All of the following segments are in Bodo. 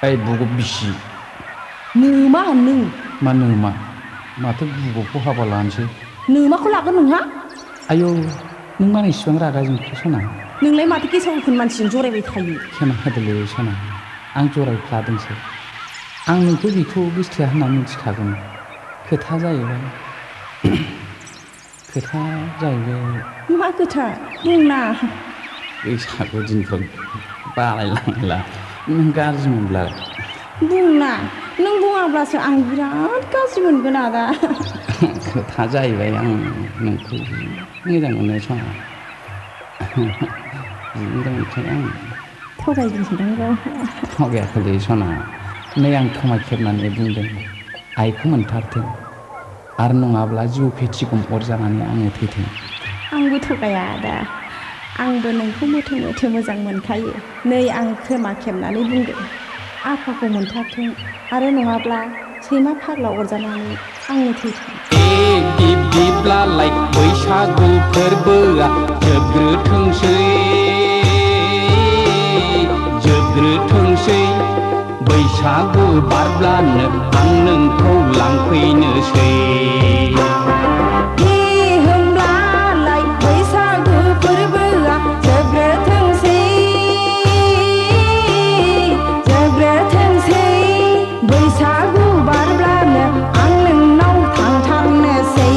ओइ बुग' बिसि नोमा नों मा नोमा माथो बुग'खौ हाबा लानोसै नोमाखौ लागोन नोंहा आयौ नों मानो इसिबां रागा जोंखो सना नोंलाय माथो गेसाव गोफोन मानसिजों जरायबाय थायो खेमा होदोलै सना आं जरायफ्लादोंसो आं नोंखौ बेखौ गोसथोआ होनना मिथिखागौमोन खोथा जाहैबाय मा खोथा बुंना बैसागु दिनफ्राव बालायलांला नों गाज्रि मोनब्ला बुंना नों बुङाब्लासो आं बिराद गाज्रि मोनगोन आदा खोथा जाहैबाय आं नोंखौ मोजां मोनो सना मोजां मोनखायो आं थगायदोंदां गाव थगायाखैलै सना नै आं खोमा खेबनानै बुंदों आइखौ मोनथारथों आरो नङाब्ला जिउ फेथिगम अरजानानै आङो थैथों आंबो थगाया आदा आंबो नोंखौ मोथो मोथो मोजां मोनखायो नै आं खोमा खेबनानै बुंदों आफाखौ मोनथारथों आरो नङाब्ला सैमा फाग्ला अरजानानै आंनो थैथों बिब्दिब्लालाय बैसागु फोरबोआ जोबग्रोथोंसै बैसागु बारब्लानो आं नोंखौ लांफैनोसै होमब्लालाय बैसागु फोरबोआ जोबग्रोथोंसै बैसागु बारब्लानो आं नोंनाव थांथारनोसै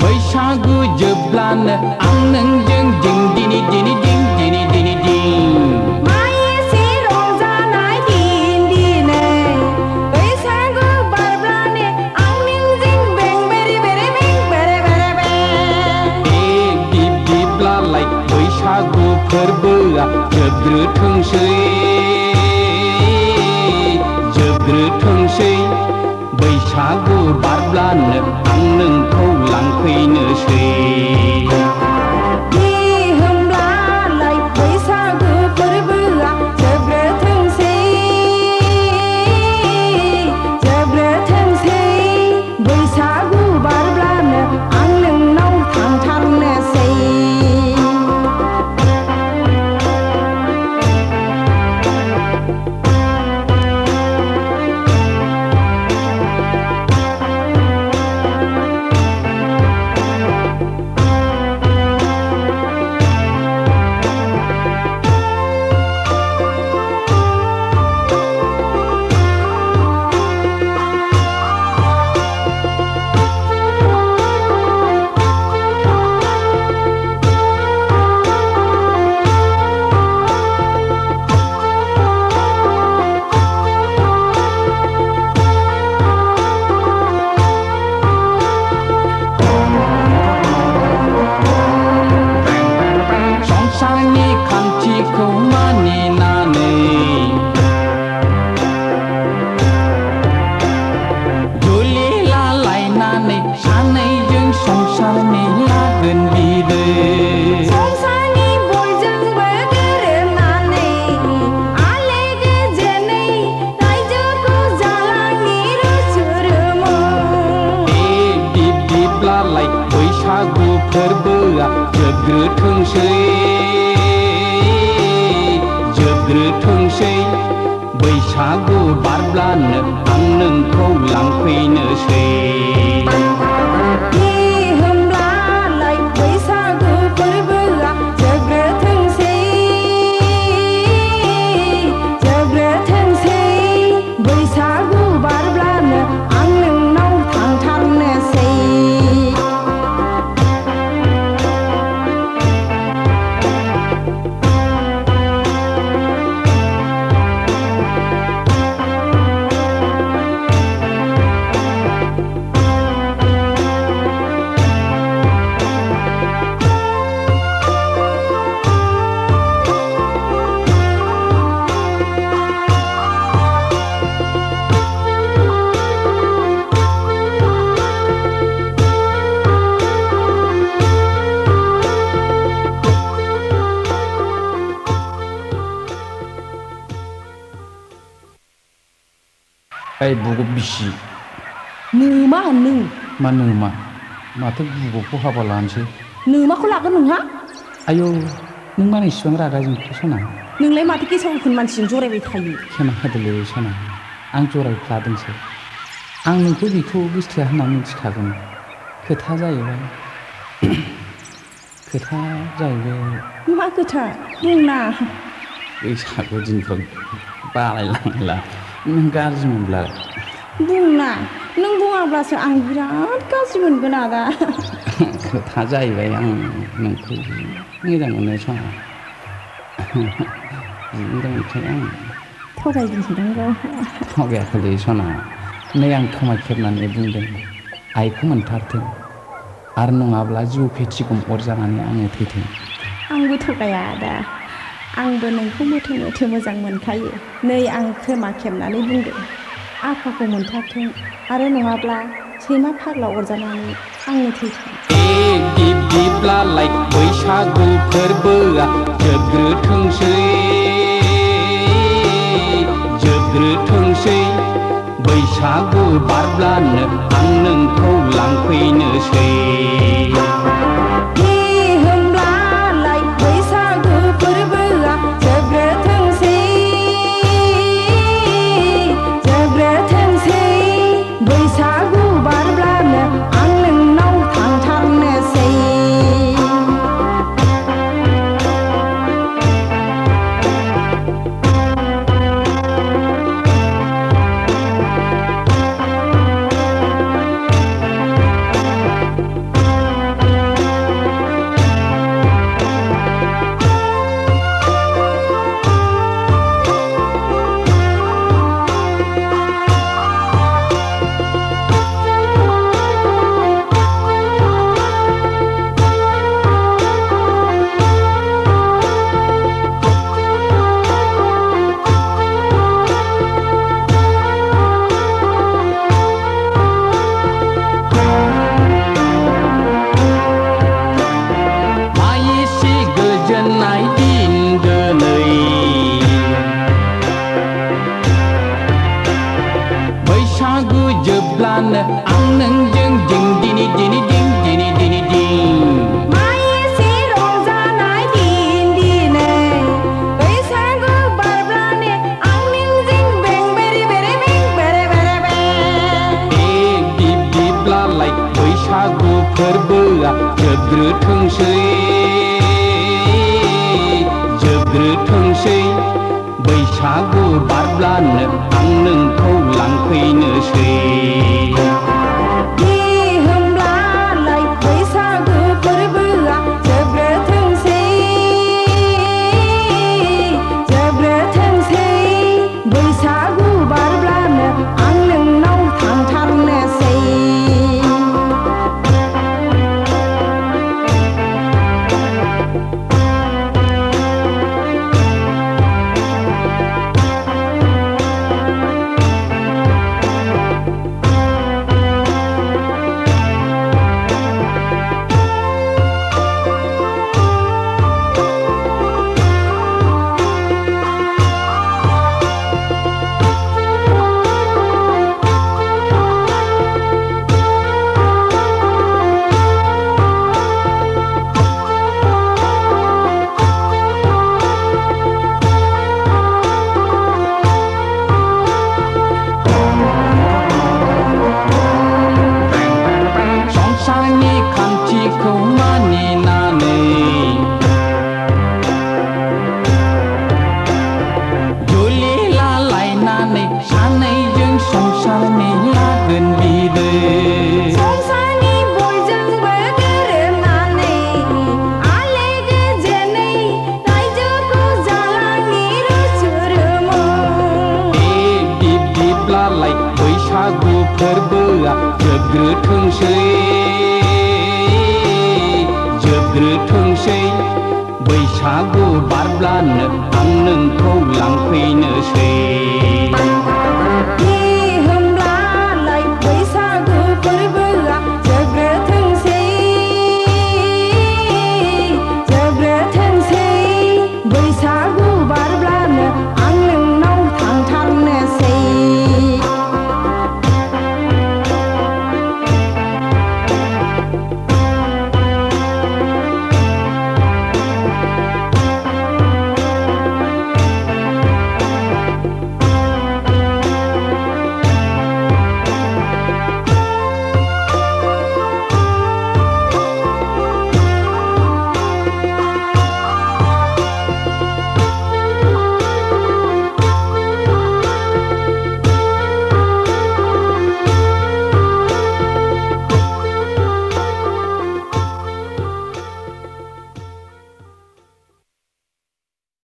बैसागु जोबब्लानो आं नोंजों दिं दिनि दिनि दिं दिनि दिनि दिं मायेसे रंजानाय दिन दिनै बैसागु बारब्लानो आं नोंजों बें बेरे बेरे बें बेरे बेरे बें बिब्दिब्लालाय बैसागु फोरबोआ जोबग्रोथोंसै बैसागु बारब्लानो आं नोंखौ लांफैनोसै होमब्लालाय बैसागु फोरबोआ जोबग्रोथोंसै बैसागु बारब्लानो आं नोंनाव थांथारनोसै संसारनि खान्थिखौ मानिनानै जुलि लालायनानै सानैजों संसारनि लागोन बिदै संसारनि बयजोंबो गोरोबनानै आले गोजोनै रायजोखौ जालांनि रुसु रुमु बिब्दिब्लालाय बैसागु फोरबोआ जोबग्रोथोंसै बैसागु बारब्लानो आं नोंखौ लांफैनोसै होमब्लालाय बैसागु फोरबोआ जोबग्रोथोंसै बैसागु बारब्लानो आं नोंनाव थांथारनोसै ओइ बुगु बिसि नोमा नों मा नोमा माथो बुगुखौ हाबा लानोसै नोमाखौ लागोन नोंहा आयौ नों मानो इसिबां रागा जोंखो सना नोंलाय माथो गेसाव गोफोन मानसिजों जरायबाय थायो खेमा होदोलै सना आं जरायफ्लादोंसो आं नोंखौ बेखौ गोसथोआ होनना मिथिखागौमोन खोथा जाहैबाय मा खोथा बुंना बैसागु दिनफ्राव बालायलांला नों गाज्रि मोनब्ला बुंना नों बुङाब्लासो आं बिराद गाज्रि मोनगोन आदा खोथा जाहैबाय आं नोंखौ मोजां मोनो सना मोजां मोनखायो आं थगायदोंसोदां थगायाखैलै सना नै आं खोमा खेबनानै बुंदों आइखौ मोनथारथों आरो नङाब्ला जिउ फेथिगम अरजानानै आङो थैथों आंबो थगाया आदा आंबो नोंखौ मोथो मोथो मोजां मोनखायो नै आं खोमा खेबनानै बुंदों आफाखौ मोनथारथों आरो नङाब्ला सैमा फाग्ला अरजानानै आंनो थैथों दिप दिपलालाय बैसागु फोरबोआ जोबग्रोथोंसै बैसागु बारब्लानो आं नोंखौ लांफैनोसै होमब्लालाय बैसागु फोरबोआ जोबग्रोथोंसै बैसागु बारब्लानो आं नोंनाव थांथारनोसै बैसागु जोबब्लानो आं नोंजों दिं दिनि दिनि दिं दिनि दिनि दिं मायेसे रंजानाय दिन दिनै बैसागु बारब्लानो आं नोंजों बें बेरे बेरे बें बेरे बेरे बें दिप दिपलालाय बैसागु फोरबोआ जोबग्रोथोंसै बैसागु बारब्लानो आं नोंखौ लांफैनोसै होमब्लालाय बैसागु फोरबोआ जोबग्रोथोंसै बैसागु बारब्लानो आं नोंनाव थांथारनोसै संसारनि खान्थिखौ मानिनानै जुलि लालायनानै सानैजों संसारनि लागोन बिदै संसारनि बयजोंबो गोरोबनानै आले गोजोनै रायजोखौ जालांनि रुसुरुमु दिप दिपलालाय बैसागु फोरबोआ जोबग्रोथोंसै बैसागु बारब्लानो आं नोंखौ लांफैनोसै